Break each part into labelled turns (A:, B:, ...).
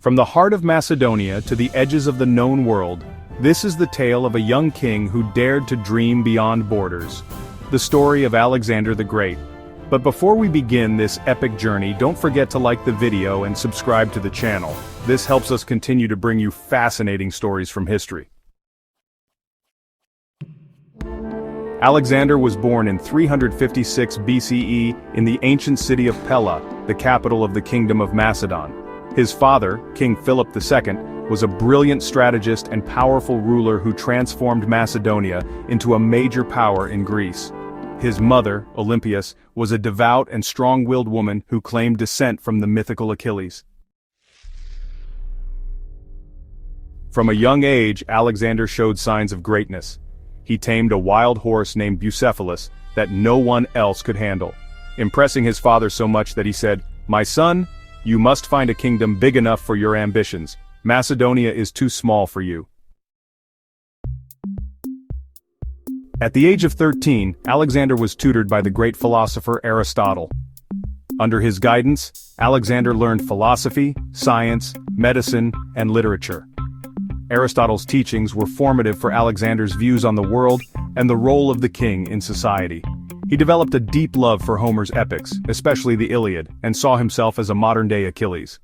A: From the heart of Macedonia to the edges of the known world, this is the tale of a young king who dared to dream beyond borders. The story of Alexander the Great. But before we begin this epic journey, don't forget to like the video and subscribe to the channel. This helps us continue to bring you fascinating stories from history. Alexander was born in 356 BCE in the ancient city of Pella, the capital of the Kingdom of Macedon. His father, King Philip II, was a brilliant strategist and powerful ruler who transformed Macedonia into a major power in Greece. His mother, Olympias, was a devout and strong-willed woman who claimed descent from the mythical Achilles. From a young age, Alexander showed signs of greatness. He tamed a wild horse named Bucephalus that no one else could handle, impressing his father so much that he said, "My son, you must find a kingdom big enough for your ambitions. Macedonia is too small for you." At the age of 13, Alexander was tutored by the great philosopher Aristotle. Under his guidance, Alexander learned philosophy, science, medicine, and literature. Aristotle's teachings were formative for Alexander's views on the world and the role of the king in society. He developed a deep love for Homer's epics, especially the Iliad, and saw himself as a modern-day Achilles.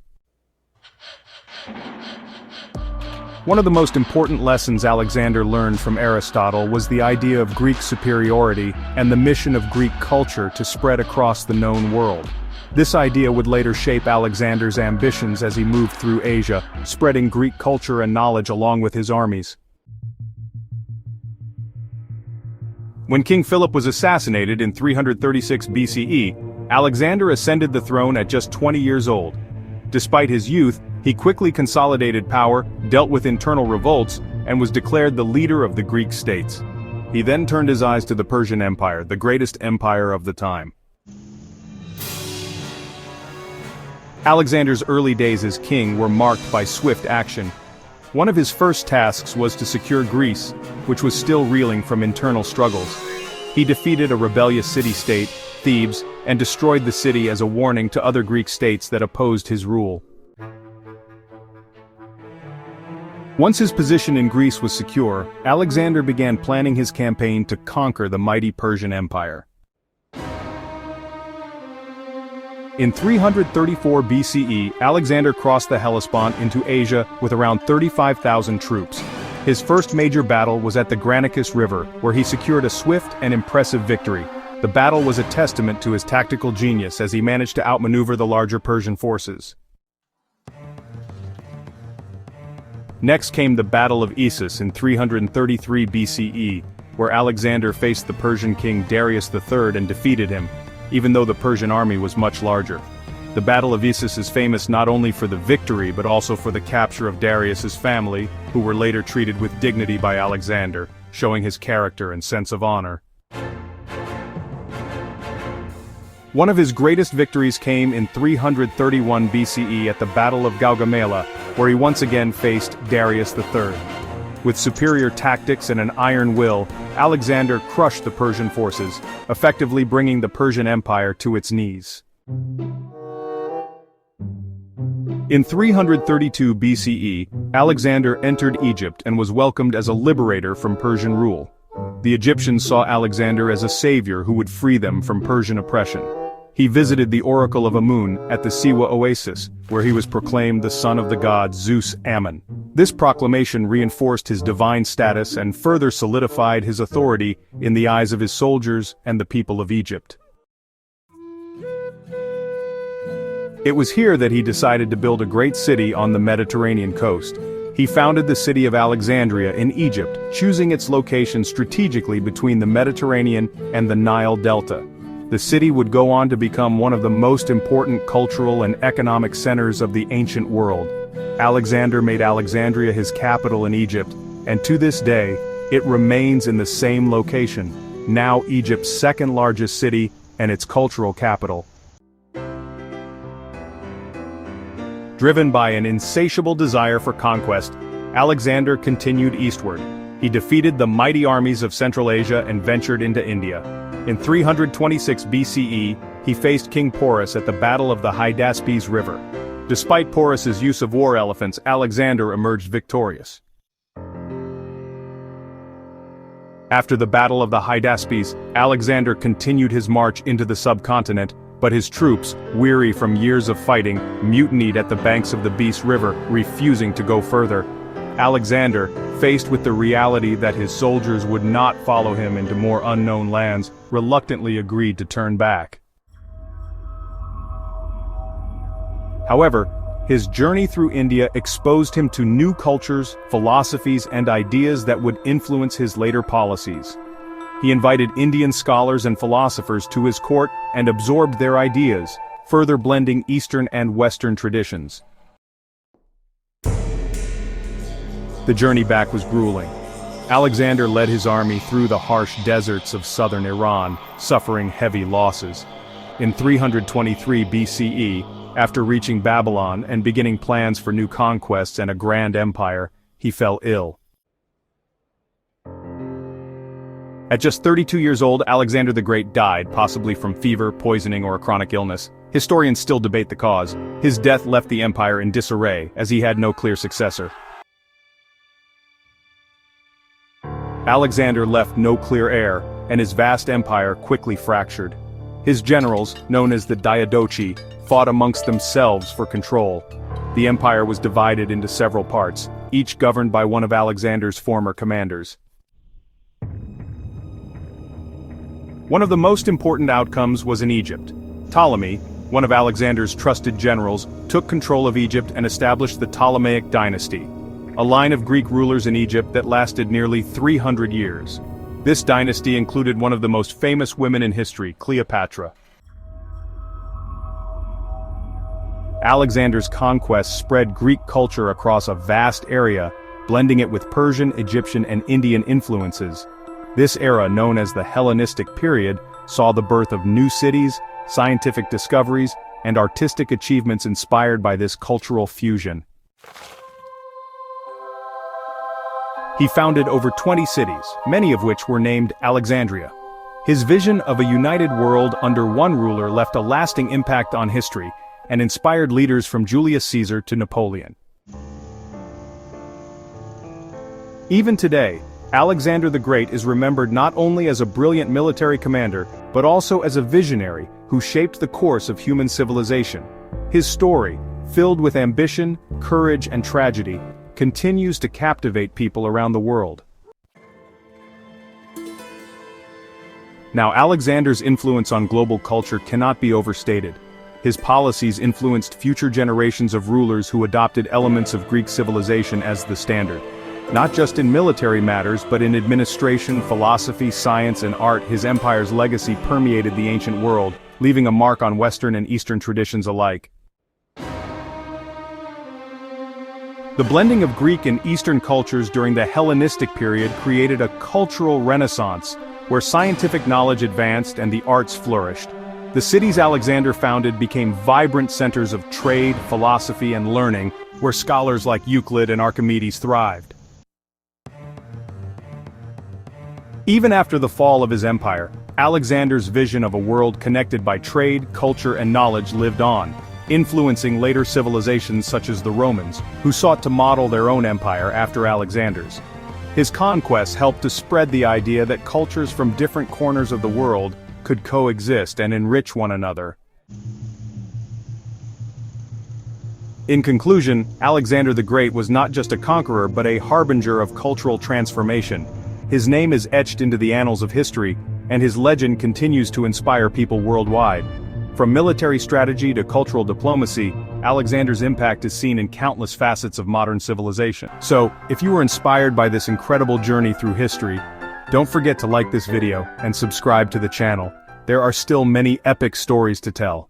A: One of the most important lessons Alexander learned from Aristotle was the idea of Greek superiority and the mission of Greek culture to spread across the known world. This idea would later shape Alexander's ambitions as he moved through Asia, spreading Greek culture and knowledge along with his armies. When King Philip was assassinated in 336 BCE, Alexander ascended the throne at just 20 years old. Despite his youth, he quickly consolidated power, dealt with internal revolts, and was declared the leader of the Greek states. He then turned his eyes to the Persian Empire, the greatest empire of the time. Alexander's early days as king were marked by swift action. One of his first tasks was to secure Greece, which was still reeling from internal struggles. He defeated a rebellious city-state, Thebes, and destroyed the city as a warning to other Greek states that opposed his rule. Once his position in Greece was secure, Alexander began planning his campaign to conquer the mighty Persian Empire. In 334 BCE, Alexander crossed the Hellespont into Asia with around 35,000 troops. His first major battle was at the Granicus River, where he secured a swift and impressive victory. The battle was a testament to his tactical genius as he managed to outmaneuver the larger Persian forces. Next came the Battle of Issus in 333 BCE, where Alexander faced the Persian king Darius III and defeated him, even though the Persian army was much larger. The Battle of Issus is famous not only for the victory but also for the capture of Darius's family, who were later treated with dignity by Alexander, showing his character and sense of honor. One of his greatest victories came in 331 BCE at the Battle of Gaugamela, where he once again faced Darius III. With superior tactics and an iron will, Alexander crushed the Persian forces, effectively bringing the Persian Empire to its knees. In 332 BCE, Alexander entered Egypt and was welcomed as a liberator from Persian rule. The Egyptians saw Alexander as a savior who would free them from Persian oppression. He visited the Oracle of Amun at the Siwa Oasis, where he was proclaimed the son of the god Zeus Ammon. This proclamation reinforced his divine status and further solidified his authority in the eyes of his soldiers and the people of Egypt. It was here that he decided to build a great city on the Mediterranean coast. He founded the city of Alexandria in Egypt, choosing its location strategically between the Mediterranean and the Nile Delta. The city would go on to become one of the most important cultural and economic centers of the ancient world. Alexander made Alexandria his capital in Egypt, and to this day, it remains in the same location, now Egypt's second largest city and its cultural capital. Driven by an insatiable desire for conquest, Alexander continued eastward. He defeated the mighty armies of Central Asia and ventured into India. In 326 BCE, he faced King Porus at the Battle of the Hydaspes River. Despite Porus's use of war elephants, Alexander emerged victorious. After the Battle of the Hydaspes, Alexander continued his march into the subcontinent, but his troops, weary from years of fighting, mutinied at the banks of the Beast River, refusing to go further. Alexander, faced with the reality that his soldiers would not follow him into more unknown lands, reluctantly agreed to turn back. However, his journey through India exposed him to new cultures, philosophies, and ideas that would influence his later policies. He invited Indian scholars and philosophers to his court and absorbed their ideas, further blending Eastern and Western traditions. The journey back was grueling. Alexander led his army through the harsh deserts of southern Iran, suffering heavy losses. In 323 BCE, after reaching Babylon and beginning plans for new conquests and a grand empire, he fell ill. At just 32 years old, Alexander the Great died, possibly from fever, poisoning, or a chronic illness. Historians still debate the cause. His death left the empire in disarray, as he had no clear successor. Alexander left no clear heir, and his vast empire quickly fractured. His generals, known as the Diadochi, fought amongst themselves for control. The empire was divided into several parts, each governed by one of Alexander's former commanders. One of the most important outcomes was in Egypt. Ptolemy, one of Alexander's trusted generals, took control of Egypt and established the Ptolemaic dynasty, a line of Greek rulers in Egypt that lasted nearly 300 years. This dynasty included one of the most famous women in history, Cleopatra. Alexander's conquests spread Greek culture across a vast area, blending it with Persian, Egyptian, and Indian influences. This era, known as the Hellenistic period, saw the birth of new cities, scientific discoveries, and artistic achievements inspired by this cultural fusion. He founded over 20 cities, many of which were named Alexandria. His vision of a united world under one ruler left a lasting impact on history, and inspired leaders from Julius Caesar to Napoleon. Even today, Alexander the Great is remembered not only as a brilliant military commander, but also as a visionary who shaped the course of human civilization. His story, filled with ambition, courage, and tragedy, continues to captivate people around the world. Now, Alexander's influence on global culture cannot be overstated. His policies influenced future generations of rulers who adopted elements of Greek civilization as the standard. Not just in military matters, but in administration, philosophy, science, and art, his empire's legacy permeated the ancient world, leaving a mark on Western and Eastern traditions alike. The blending of Greek and Eastern cultures during the Hellenistic period created a cultural renaissance, where scientific knowledge advanced and the arts flourished. The cities Alexander founded became vibrant centers of trade, philosophy, and learning, where scholars like Euclid and Archimedes thrived. Even after the fall of his empire, Alexander's vision of a world connected by trade, culture, and knowledge lived on, influencing later civilizations such as the Romans, who sought to model their own empire after Alexander's. His conquests helped to spread the idea that cultures from different corners of the world could coexist and enrich one another. In conclusion, Alexander the Great was not just a conqueror but a harbinger of cultural transformation. His name is etched into the annals of history, and his legend continues to inspire people worldwide. From military strategy to cultural diplomacy, Alexander's impact is seen in countless facets of modern civilization. So, if you were inspired by this incredible journey through history, don't forget to like this video and subscribe to the channel. There are still many epic stories to tell.